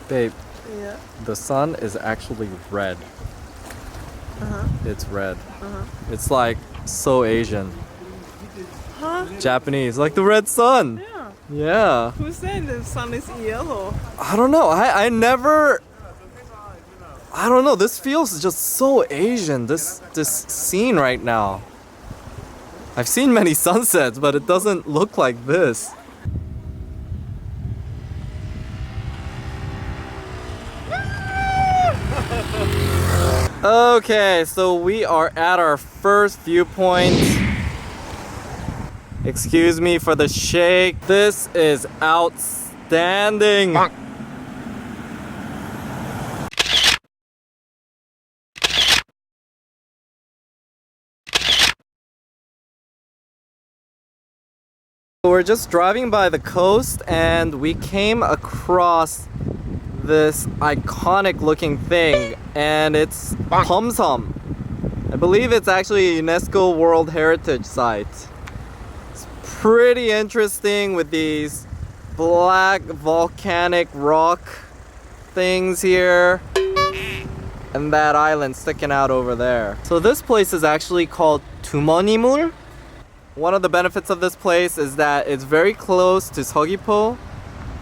Babe, Yeah. the sun is actually red. It's red. It's like so Asian. Huh? Japanese, like the red sun. Yeah. Yeah. Who's saying the sun is yellow? I don't know. I never. I don't know. This feels just so Asian. This scene right now. I've seen many sunsets, but it doesn't look like this. Okay, so we are at our first viewpoint. Excuse me for the shake. This is outstanding. We're just driving by the coast and we came across this iconic looking thing, and it's Beomseom. I believe it's actually a UNESCO World Heritage Site. It's pretty interesting with these black volcanic rock things here and that island sticking out over there. So this place is actually called Tumonimul. One of the benefits of this place is that it's very close to Seogwipo,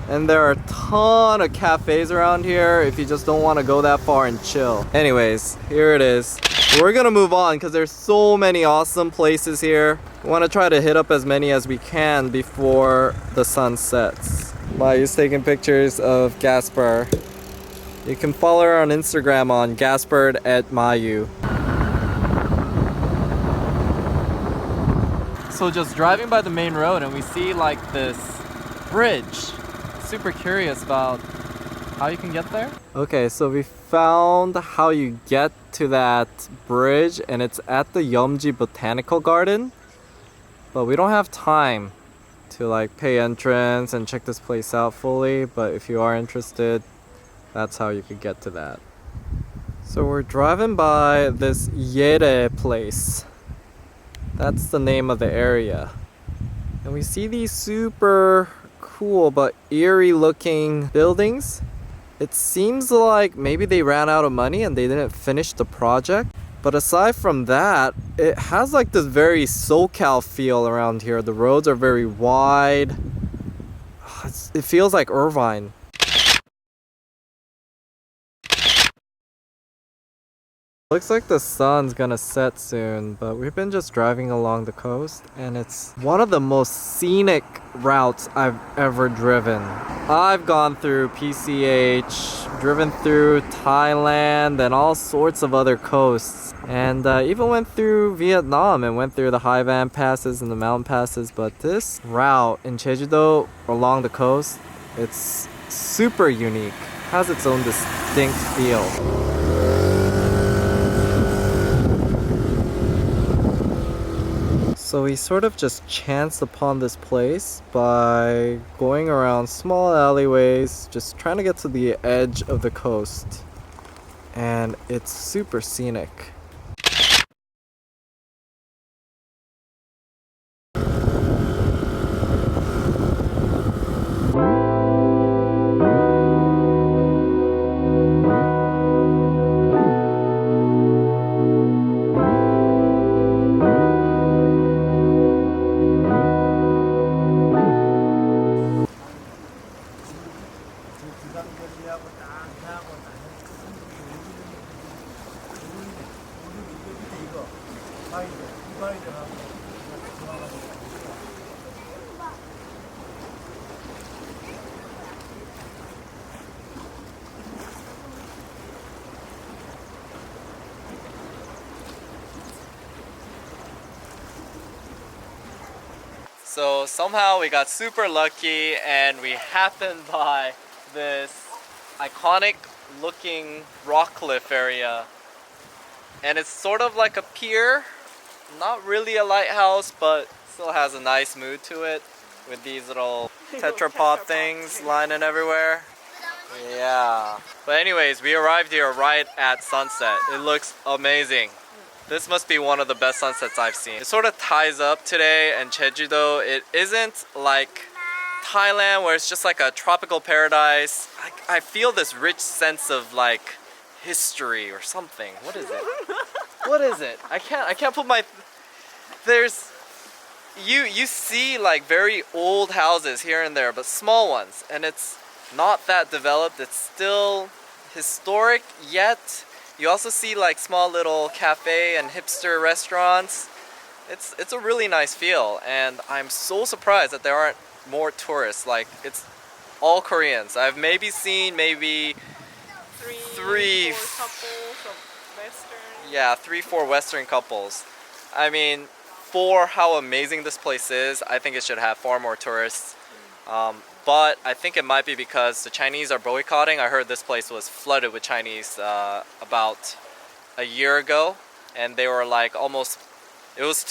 and there are a ton of cafes around here if you just don't want to go that far and chill. Anyways, here it is. We're gonna move on because there's so many awesome places here. We want to try to hit up as many as we can before the sun sets. Mayu's taking pictures of Gaspar. You can follow her on Instagram on gaspard@mayu. So just driving by the main road and we see like this bridge. Super curious about how you can get there. Okay, so we found how you get to that bridge, and it's at the Yeomiji Botanical Garden. But we don't have time to like pay entrance and check this place out fully, but if you are interested, that's how you could get to that. So we're driving by this Yerae place. That's the name of the area. And we see these super cool but eerie looking buildings. It seems like maybe they ran out of money and they didn't finish the project. But aside from that, it has like this very SoCal feel around here. The roads are very wide. It feels like Irvine. Looks like the sun's gonna set soon, but we've been just driving along the coast and it's one of the most scenic routes I've ever driven. I've gone through PCH, driven through Thailand and all sorts of other coasts, and even went through Vietnam and went through the high van passes and the mountain passes, but this route in Jeju along the coast, it's super unique, has its own distinct feel. So we sort of just chanced upon this place by going around small alleyways, just trying to get to the edge of the coast. And it's super scenic. So somehow we got super lucky and we happened by this iconic looking rock cliff area. And it's sort of like a pier, not really a lighthouse, but still has a nice mood to it with these little tetrapod things lining everywhere. Yeah. But anyways, we arrived here right at sunset. It looks amazing. This must be one of the best sunsets I've seen. It sort of ties up today, and Jeju-do, it isn't like Thailand where it's just like a tropical paradise. I feel this rich sense of like history or something. What is it? What is it? I can't put my... There's... You see like very old houses here and there, but small ones, and it's not that developed. It's still historic, yet you also see like small little cafe and hipster restaurants. It's a really nice feel, and I'm so surprised that there aren't more tourists. Like, it's all Koreans. I've maybe seen three, four couples of Western. yeah, 3-4 Western couples. I mean, for how amazing this place is, I think it should have far more tourists. But I think it might be because the Chinese are boycotting. I heard this place was flooded with Chinese about a year ago, and they were like almost... It was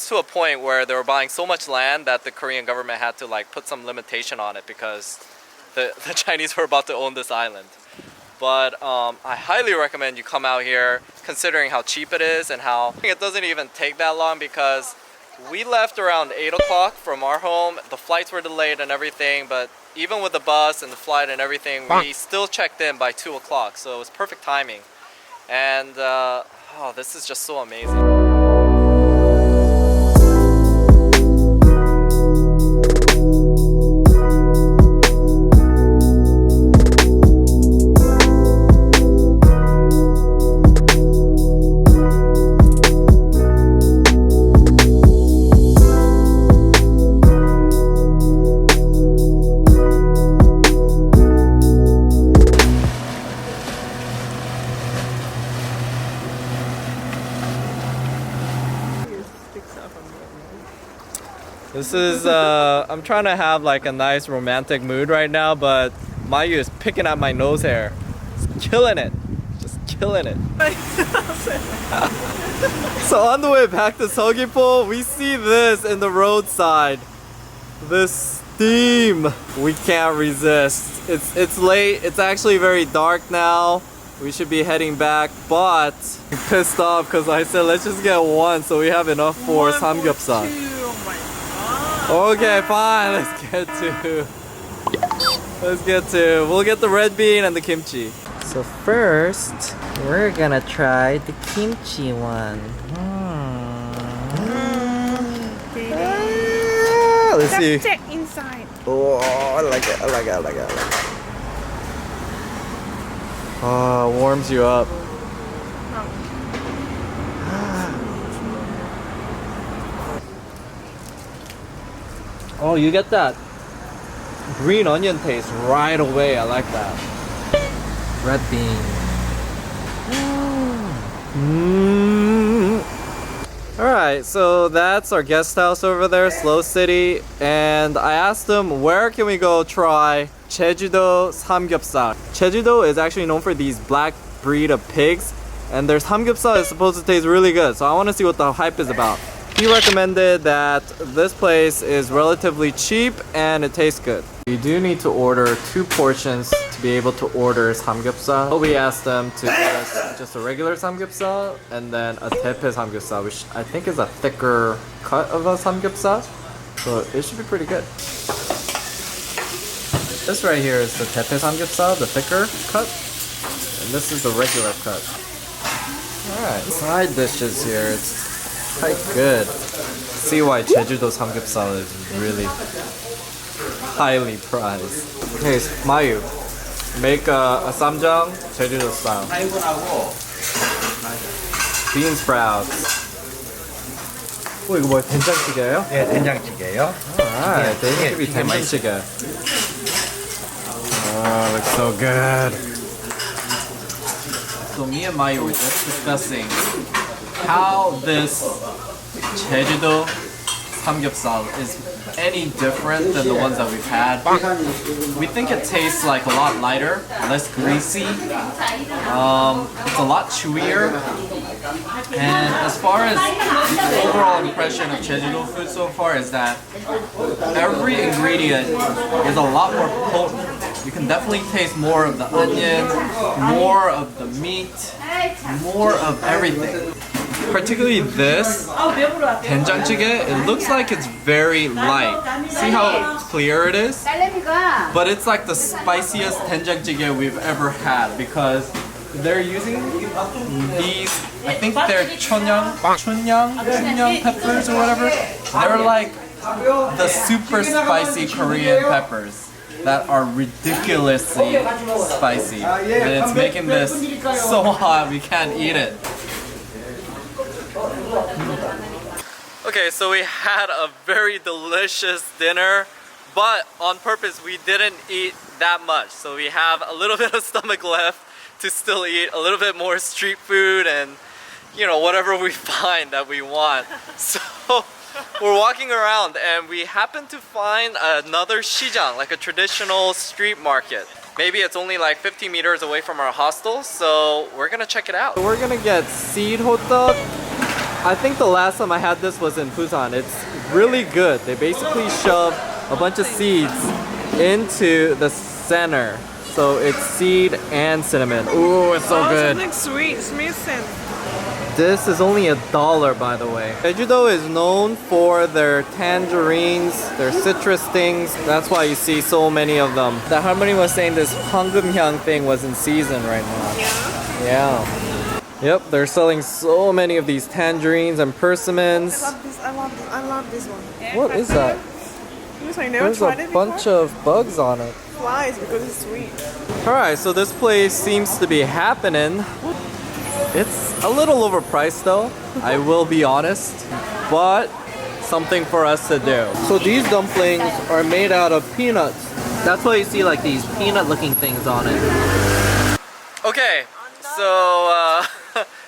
to a point where they were buying so much land that the Korean government had to like put some limitation on it because the Chinese were about to own this island. But I highly recommend you come out here, considering how cheap it is and how it doesn't even take that long, because we left around 8 o'clock from our home. The flights were delayed and everything, but even with the bus and the flight and everything, we still checked in by 2 o'clock, so it was perfect timing. And oh, this is just so amazing. This is, I'm trying to have like a nice romantic mood right now, but Mayu is picking at my nose hair. Just killing it. Just killing it. So on the way back to Seogwipo, we see this in the roadside. This steam. We can't resist. It's late. It's actually very dark now. We should be heading back, but I'm pissed off because I said let's just get one so we have enough for samgyeopsal. Okay, fine. Let's get to. We'll get the red bean and the kimchi. So first, we're gonna try the kimchi one. Let's see. Check inside. Oh, I like it. I like it. I like it. I like it. Oh, warms you up. Oh, you get that green onion taste right away. I like that. Red bean. Alright, so that's our guest house over there, Slow City. And I asked them, where can we go try Jeju-do samgyeopsal? Jeju-do is actually known for these black breed of pigs, and their samgyeopsal is supposed to taste really good. So I want to see what the hype is about. He recommended that this place is relatively cheap and it tastes good. You do need to order 2 portions to be able to order samgyeopsal. But we asked them to give us just a regular samgyeopsal and then a tepe samgyeopsal, which I think is a thicker cut of a samgyeopsal. So it should be pretty good. This right here is the tepe samgyeopsal, the thicker cut. And this is the regular cut. Alright, side dishes here. It's quite good. See why Jeju-do samgyeopsal is really highly prized. Okay, Mayu, make a samjang Jeju-do style. Bean sprouts. 오, 이거 뭐야? 된장찌개예요? 예, 된장찌개요. Alright, 돼지집이 된장찌개. Oh, looks so good. So me and Mayu were just discussing how this Jeju-do samgyeopsal is any different than the ones that we've had. We think it tastes like a lot lighter, less greasy. It's a lot chewier. And as far as the overall impression of Jeju-do food so far is that every ingredient is a lot more potent. You can definitely taste more of the onion, more of the meat, more of everything. particularly this 된장찌개, it looks like it's very light. See how clear it is? But it's like the spiciest 된장찌개 we've ever had because they're using these, I think they're chunyoung peppers or whatever. They're like the super spicy Korean peppers that are ridiculously spicy. And it's making this so hot we can't eat it. Okay, so we had a very delicious dinner, but on purpose we didn't eat that much. So we have a little bit of stomach left to still eat a little bit more street food and, you know, whatever we find that we want. So we're walking around and we happen to find another 시장, like a traditional street market. Maybe it's only like 50 meters away from our hostel, so we're gonna check it out. We're gonna get seed hotdog. I think the last time I had this was in Busan. It's really good. They basically shove a bunch of seeds into the center. So it's seed and cinnamon. Ooh, it's so good. Something sweet, scent. This is only $1, by the way. Jeju is known for their tangerines, their citrus things. That's why you see so many of them. The Harmony was saying this 황금향 thing was in season right now. Yeah. Yep, they're selling so many of these tangerines and persimmons. I love this one. What is that? Yes, I never There's tried a it before. bunch of bugs on it. Flies because it's sweet. Alright, so this place seems to be happening. It's a little overpriced though, I will be honest, but something for us to do. So these dumplings are made out of peanuts. That's why you see like these peanut looking things on it. Okay, so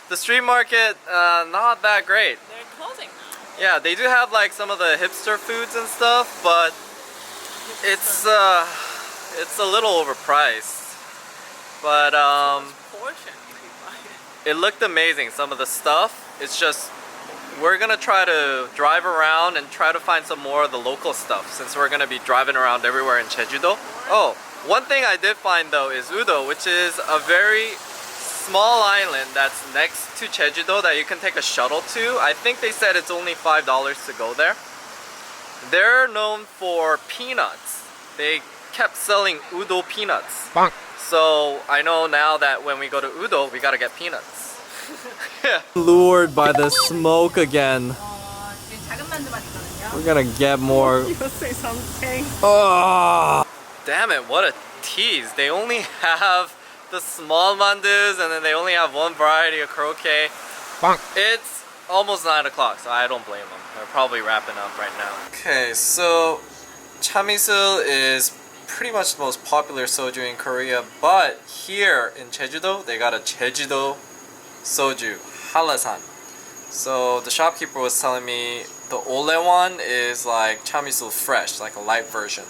the street market, not that great. They're closing now. Yeah, they do have like some of the hipster foods and stuff, but it's a little overpriced. But Portion if you buy it. it looked amazing, some of the stuff. It's just, we're gonna try to drive around and try to find some more of the local stuff since we're gonna be driving around everywhere in Jeju-do. Oh, one thing I did find though is Udo, which is a very small island that's next to Jeju-do that you can take a shuttle to. I think they said it's only $5 to go there. They're known for peanuts. They kept selling Udo peanuts. Bonk. So I know now that when we go to Udo, we gotta get peanuts. Lured by the smoke again. We're gonna get more. You say something. Oh, damn it, what a tease. They only have the small mandus and then they only have one variety of croquet. Bonk. It's almost 9 o'clock, so I don't blame them. They're probably wrapping up right now. Okay, so chamisul is pretty much the most popular soju in Korea, but here in Jeju-do, they got a Jeju-do soju, Halasan. So the shopkeeper was telling me the Olle one is like chamisul fresh, like a light version.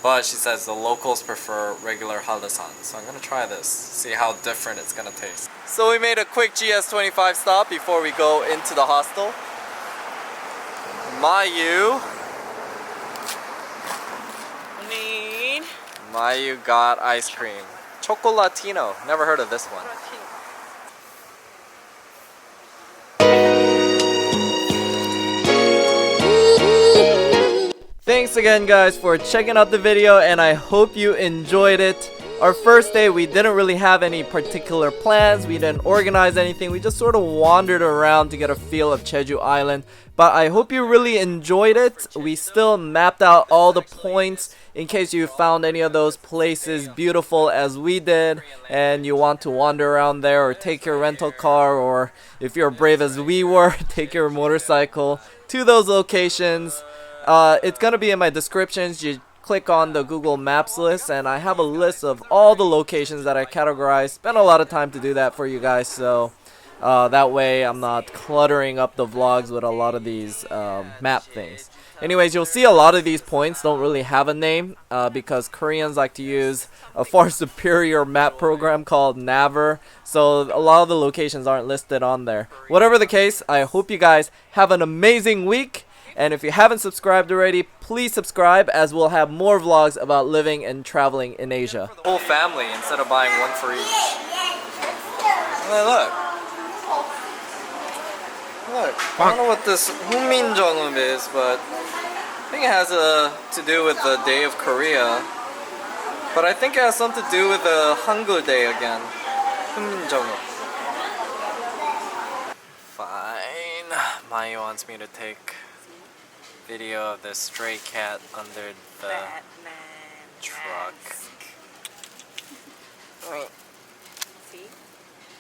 But she says the locals prefer regular Halasan. So I'm gonna try this, see how different it's gonna taste. So we made a quick GS25 stop before we go into the hostel. Mayu. Need Mayu got ice cream. Chocolatino. Never heard of this one. Thanks again guys for checking out the video and I hope you enjoyed it. Our first day we didn't really have any particular plans, we didn't organize anything, we just sort of wandered around to get a feel of Jeju Island. But I hope you really enjoyed it. We still mapped out all the points in case you found any of those places beautiful as we did and you want to wander around there or take your rental car, or if you're brave as we were, take your motorcycle to those locations. It's gonna be in my descriptions. You click on the Google Maps list and I have a list of all the locations that I categorized. Spent a lot of time to do that for you guys, so that way I'm not cluttering up the vlogs with a lot of these map things. Anyways, you'll see a lot of these points don't really have a name because Koreans like to use a far superior map program called Naver, so a lot of the locations aren't listed on there. Whatever the case, I hope you guys have an amazing week. And if you haven't subscribed already, please subscribe as we'll have more vlogs about living and traveling in Asia. For the whole family instead of buying one for each. Look. Look, I don't know what this Hunminjeongeum is, but I think it has to do with the Day of Korea. But I think it has something to do with the Hangul Day again. Hunminjeongeum. Fine. Maeil wants me to take video of the stray cat under the Batman truck. mask. Wait. See?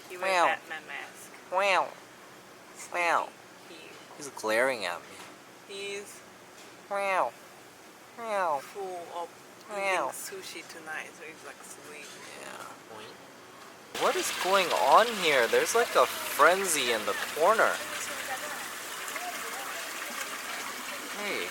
He wears Meow. Batman mask. Wow. Wow. He, He's glaring at me. he's Wow. Wow. full of eating Meow. sushi tonight, so he's like asleep. Yeah. What is going on here? There's like a frenzy in the corner. Hey.